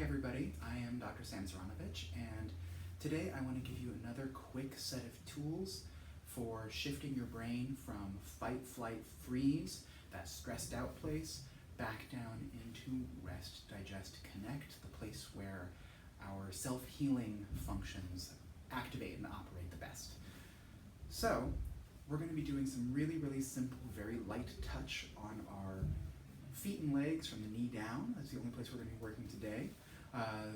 everybody. I am Dr. Sam Zaranovich, and today I want to give you another quick set of tools for shifting your brain from fight, flight, freeze, that stressed out place, back down into rest, digest, connect, the place where our self-healing functions activate and operate the best. So, we're going to be doing some really simple, very light touch on our feet and legs from the knee down. That's the only place we're going to be working today.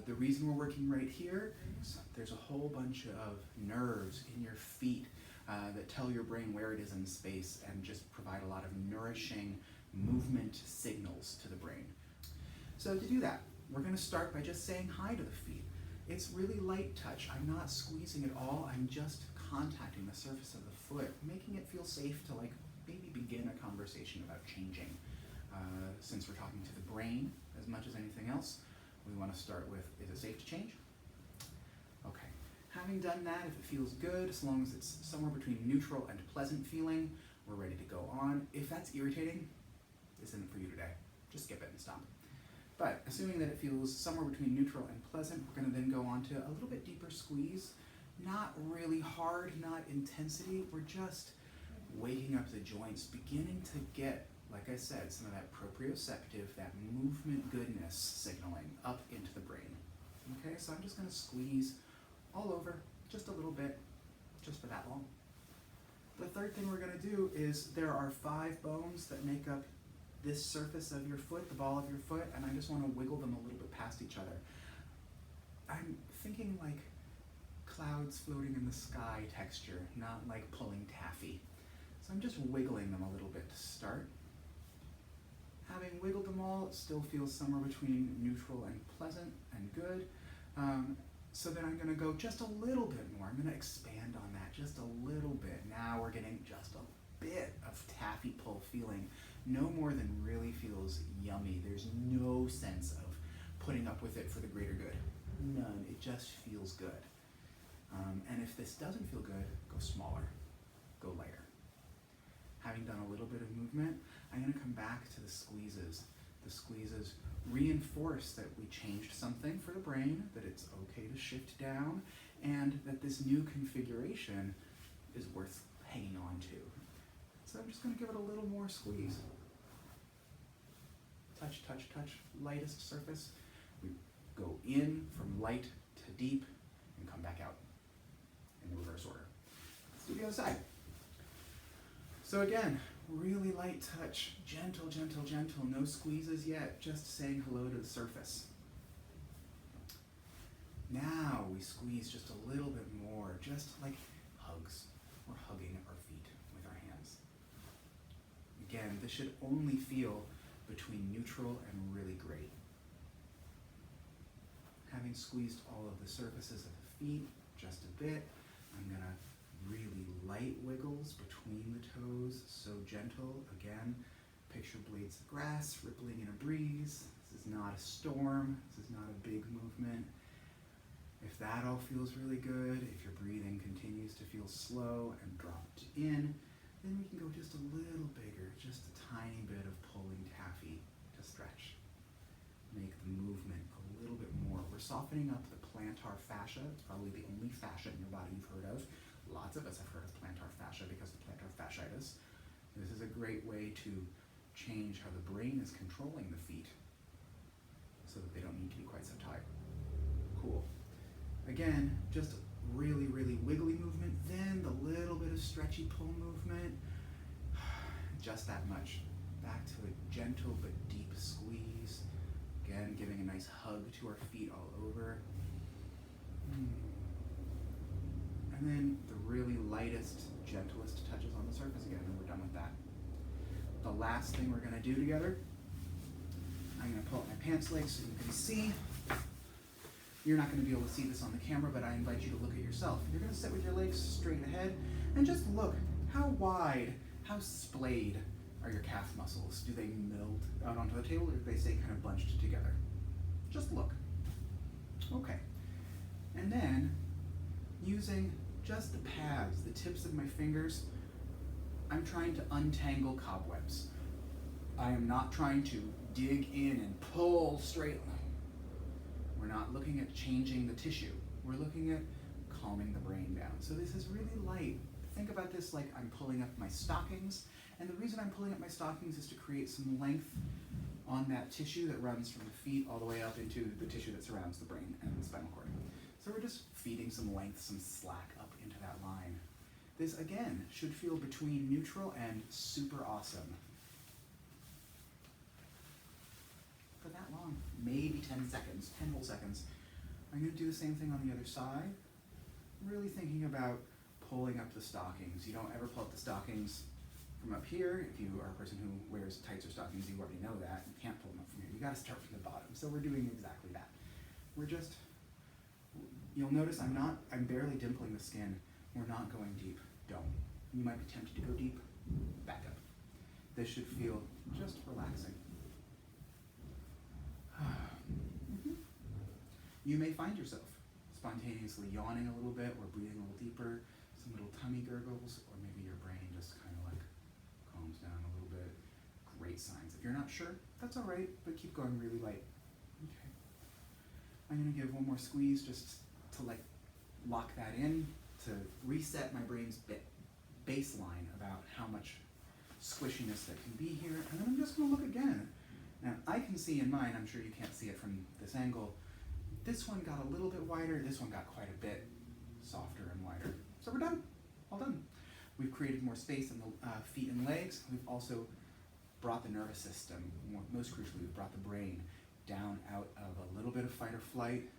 The reason we're working right here is there's a whole bunch of nerves in your feet that tell your brain where it is in space and just provide a lot of nourishing movement signals to the brain. So to do that, we're going to start by just saying hi to the feet. It's really light touch. I'm not squeezing at all. I'm just contacting the surface of the foot, making it feel safe to maybe begin a conversation about changing. Since we're talking to the brain as much as anything else, we want to start with, is it safe to change? Okay, having done that, if it feels good, as long as it's somewhere between neutral and pleasant feeling, we're ready to go on. If that's irritating, this isn't for you today. Just skip it and stop. But assuming that it feels somewhere between neutral and pleasant, we're going to then go on to a little bit deeper squeeze. Not really hard, not intensity. We're just waking up the joints, beginning to get, like I said, some of that proprioceptive, that movement goodness signaling up into the brain. Okay, so I'm just going to squeeze all over, just a little bit, just for that long. The third thing we're going to do is there are 5 bones that make up this surface of your foot, the ball of your foot, and I just want to wiggle them a little bit past each other. I'm thinking like clouds floating in the sky texture, not like pulling taffy. So I'm just wiggling them a little bit to start. Having wiggled them all, it still feels somewhere between neutral and pleasant and good. So then I'm going to go just a little bit more. I'm going to expand on that just a little bit. Now we're getting just a bit of taffy pull feeling. No more than really feels yummy. There's no sense of putting up with it for the greater good. None. It just feels good. And if this doesn't feel good, go smaller. Go lighter. Having done a little bit of movement, I'm going to come back to the squeezes. The squeezes reinforce that we changed something for the brain, that it's okay to shift down, and that this new configuration is worth hanging on to. So I'm just going to give it a little more squeeze. Touch, touch, touch, lightest surface. We go in from light to deep and come back out in the reverse order. Let's do the other side. So again, really light touch, gentle, gentle, gentle, no squeezes yet, just saying hello to the surface. Now we squeeze just a little bit more, just like hugs. We're hugging our feet with our hands. Again, this should only feel between neutral and really great. Having squeezed all of the surfaces of the feet just a bit, I'm going to really light wiggles between the toes, so gentle. Again, picture blades of grass rippling in a breeze. This is not a storm. This is not a big movement. If that all feels really good, if your breathing continues to feel slow and dropped in, then we can go just a little bigger, just a tiny bit of pulling taffy to stretch. Make the movement a little bit more. We're softening up the plantar fascia. It's probably the only fascia in your body you've heard of. Lots of us have heard of plantar fascia because of plantar fasciitis. This is a great way to change how the brain is controlling the feet so that they don't need to be quite so tight. Cool. Again, just really wiggly movement, then the little bit of stretchy pull movement. Just that much. Back to a gentle but deep squeeze. Again, giving a nice hug to our feet all over. And then the really lightest, gentlest touches on the surface again, and we're done with that. The last thing we're going to do together, I'm going to pull up my pants legs so you can see. You're not going to be able to see this on the camera, but I invite you to look at yourself. You're going to sit with your legs straight ahead and just look how wide, how splayed are your calf muscles. Do they melt out onto the table or do they stay kind of bunched together? Just look. Okay. And then, using just the pads, the tips of my fingers, I'm trying to untangle cobwebs. I am not trying to dig in and pull straight. We're not looking at changing the tissue. We're looking at calming the brain down. So this is really light. Think about this like I'm pulling up my stockings, and the reason I'm pulling up my stockings is to create some length on that tissue that runs from the feet all the way up into the tissue that surrounds the brain and the spinal cord. So we're just feeding some length, some slack up into that line. This, again, should feel between neutral and super awesome. For that long, maybe 10 seconds, 10 whole seconds. I'm going to do the same thing on the other side. Really thinking about pulling up the stockings. You don't ever pull up the stockings from up here. If you are a person who wears tights or stockings, you already know that. You can't pull them up from here. You got to start from the bottom. So we're doing exactly that. We're just, you'll notice I'm barely dimpling the skin. We're not going deep. Don't. You might be tempted to go deep. Back up. This should feel just relaxing. You may find yourself spontaneously yawning a little bit or breathing a little deeper, some little tummy gurgles, or maybe your brain just kind of like calms down a little bit. Great signs. If you're not sure, that's all right, but keep going really light. Okay. I'm going to give one more squeeze just to like lock that in, to reset my brain's baseline about how much squishiness there can be here. And then I'm just going to look again. Now, I can see in mine, I'm sure you can't see it from this angle, this one got a little bit wider, this one got quite a bit softer and wider. So we're done, all done. We've created more space in the feet and legs. We've also brought the nervous system, most crucially, we've brought the brain down out of a little bit of fight or flight,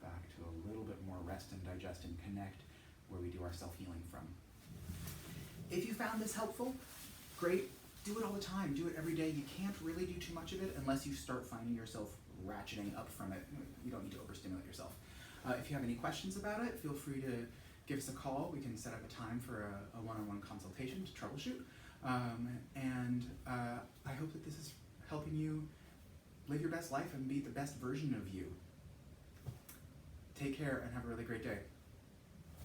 back to a little bit more rest and digest and connect, where we do our self-healing from. If you found this helpful, great. Do it all the time, do it every day. You can't really do too much of it unless you start finding yourself ratcheting up from it. You don't need to overstimulate yourself. If you have any questions about it, feel free to give us a call. We can set up a time for a one-on-one consultation to troubleshoot. I hope that this is helping you live your best life and be the best version of you. Take care and have a really great day.